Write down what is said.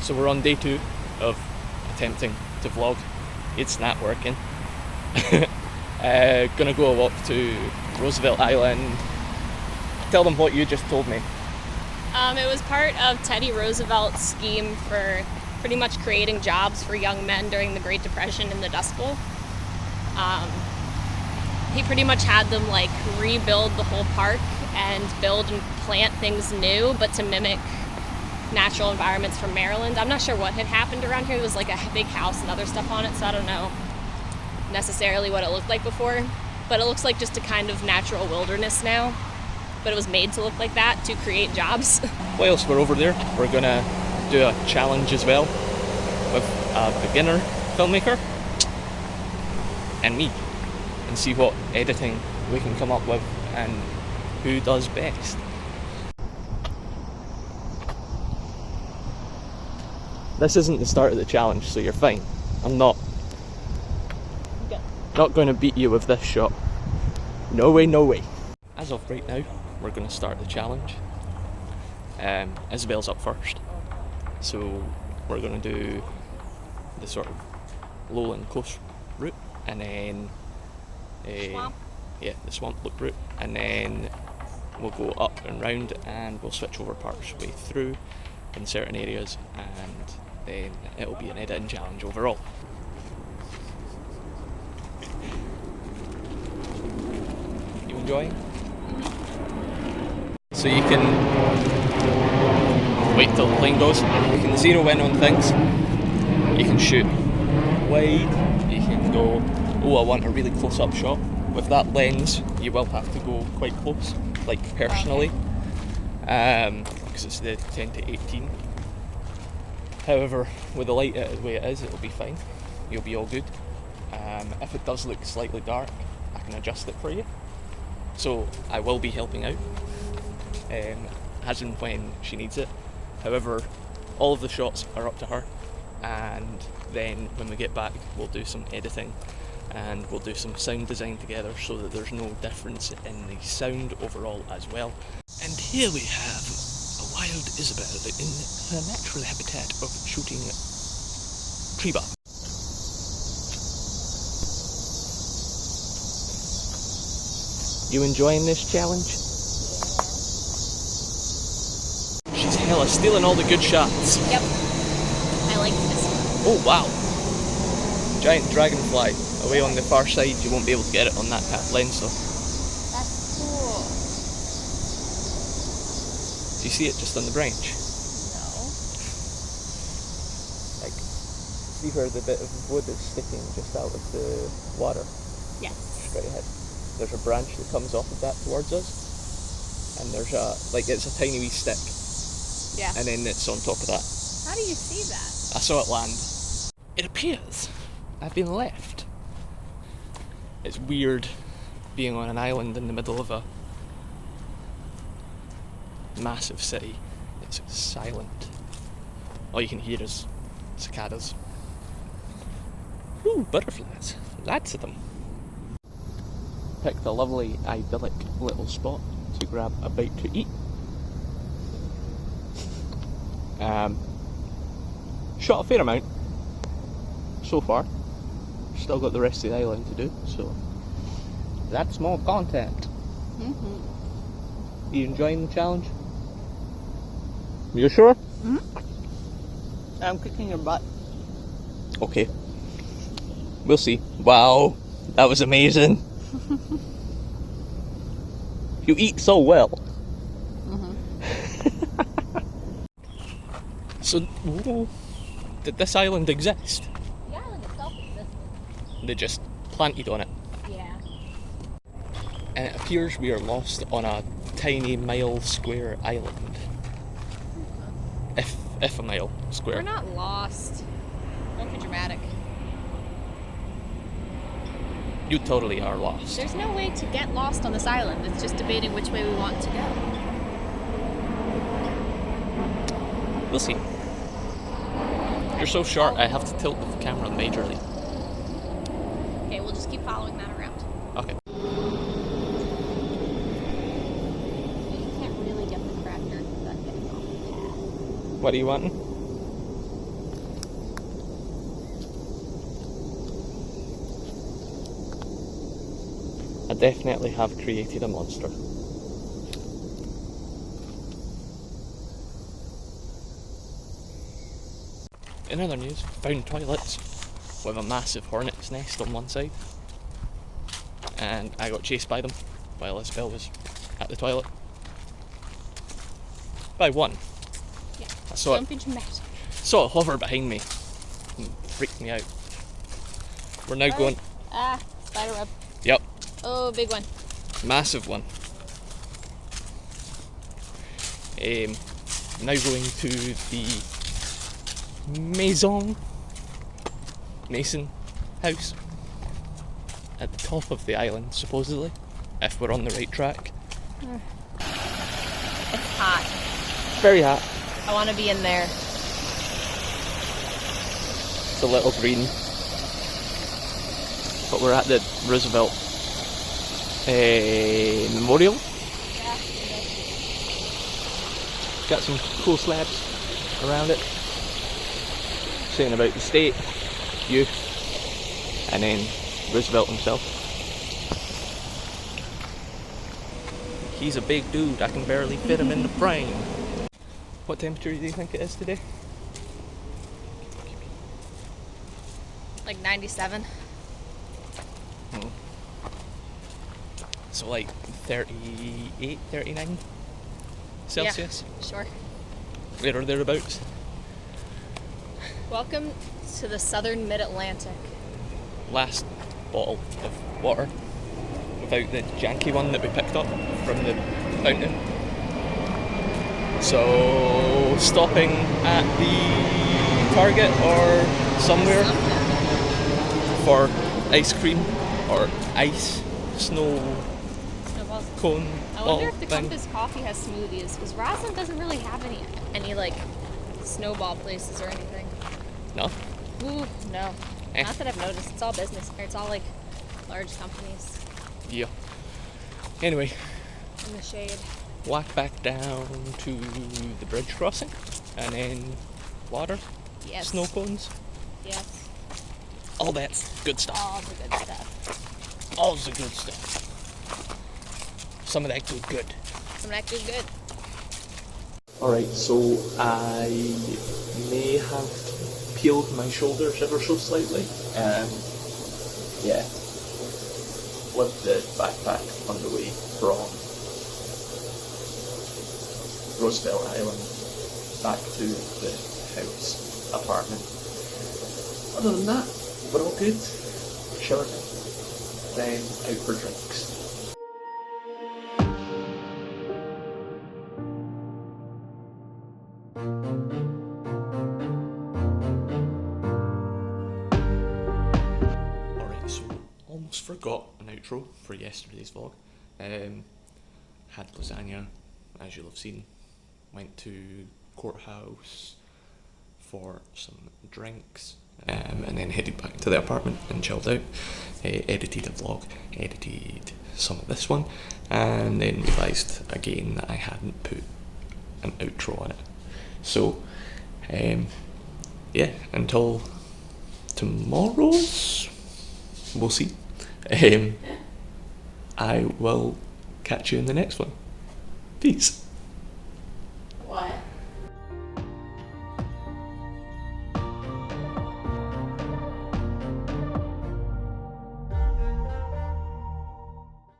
So we're on day 2 of attempting to vlog. It's not working. Gonna go a walk to Roosevelt Island. Tell them what you just told me. It was part of Teddy Roosevelt's scheme for pretty much creating jobs for young men during the Great Depression in the Dust Bowl. He pretty much had them like rebuild the whole park and build and plant things new, but to mimic natural environments from Maryland. I'm not sure what had happened around here. There was like a big house and other stuff on it, so I don't know necessarily what it looked like before, but it looks like just a kind of natural wilderness now. But it was made to look like that to create jobs. Whilst we're over there, we're gonna do a challenge as well with a beginner filmmaker and me, and see what editing we can come up with and who does best. This isn't the start of the challenge, so you're fine. I'm not going to beat you with this shot. No way, no way. As of right now, we're going to start the challenge. Isabel's up first, so we're going to do the sort of lowland coast route, and then Swamp. Yeah, the swamp look route, and then we'll go up and round, and we'll switch over parts way through in certain areas, and then it'll be an editing challenge overall. You enjoying? So you can wait till the plane goes. You can zero in on things. You can shoot wide. You can go, oh, I want a really close-up shot. With that lens, you will have to go quite close, like personally, because it's the 10 to 18. However, with the light the way it is, it'll be fine. You'll be all good. If it does look slightly dark, I can adjust it for you. So I will be helping out, as and when she needs it. However, all of the shots are up to her, and then when we get back, we'll do some editing and we'll do some sound design together so that there's no difference in the sound overall as well. And here we have a wild Isabel in her natural habitat of shooting tree bark. You enjoying this challenge? She's hella stealing all the good shots. Yep. I like this one. Oh wow. Giant dragonfly away on the far side. You won't be able to get it on that lens though. That's cool. Do you see it just on the branch? No. Like, see where the bit of wood is sticking just out of the water? Yes. Straight ahead. There's a branch that comes off of that towards us, and there's it's a tiny wee stick. Yeah. And then it's on top of that. How do you see that? I saw it land. It appears I've been left. It's weird being on an island in the middle of a massive city. It's silent. All you can hear is cicadas. Ooh, butterflies. Lots of them. Picked a lovely, idyllic little spot to grab a bite to eat. Shot a fair amount so far. Still got the rest of the island to do, so that's more content. You enjoying the challenge? You sure? I'm kicking your butt. Okay. We'll see. Wow, that was amazing. You eat so well. So, did this island exist? The island itself existed. They just planted on it. Yeah. And it appears we are lost on a tiny mile square island. If a mile square. We're not lost. Don't be dramatic. You totally are lost. There's no way to get lost on this island. It's just debating which way we want to go. We'll see. You're so short, I have to tilt the camera majorly. Okay, we'll just keep following that around. Okay. You can't really get the tractor without getting off the path. What are you wanting? I definitely have created a monster. In other news, found toilets with a massive hornet's nest on one side, and I got chased by them while Isabel was at the toilet. By one. Yeah. I saw Don't be dramatic. saw it hover behind me and freaked me out. We're now going. Ah, spider web. Yep, Oh, big one. massive one. Now going to the Mason house at the top of the island, supposedly, if we're on the right track. It's hot. Very hot. I want to be in there. It's a little green. But we're at the Roosevelt Memorial. Yeah. Got some cool slabs around it, saying about the state, youth, and then Roosevelt himself. He's a big dude, I can barely fit him in the frame. What temperature do you think it is today? Like 97. So like 38, 39 Celsius? Yeah, sure. There or thereabouts. Welcome to the southern mid-Atlantic. Last bottle of water, without the janky one that we picked up from the fountain. So stopping at the Target or somewhere for ice cream or ice snow Snowballs. cone I ball wonder if the thing. Compass Coffee has smoothies, because Roslyn doesn't really have any like snowball places or anything. No? Ooh, no. Eh. Not that I've noticed. It's all business. Or it's all like large companies Yeah. Anyway, in the shade. walk back down to the bridge crossing and then water, Yes. snow cones, Yes. all that's good stuff. All the good stuff. All the good stuff. Some of that good. Some of that good. Alright, so I may have peeled my shoulders ever so slightly. Yeah. With the backpack on the way from Roosevelt Island back to the house apartment. Other than that, we're all good. Chilling. Then out for drinks. Alright, so almost forgot an outro for yesterday's vlog. Had lasagna, as you'll have seen. Went to courthouse for some drinks, and then headed back to the apartment and chilled out. Edited a vlog, edited some of this one, and then realised again that I hadn't put an outro on it. So, yeah, until tomorrow's, we'll see. I will catch you in the next one. Peace.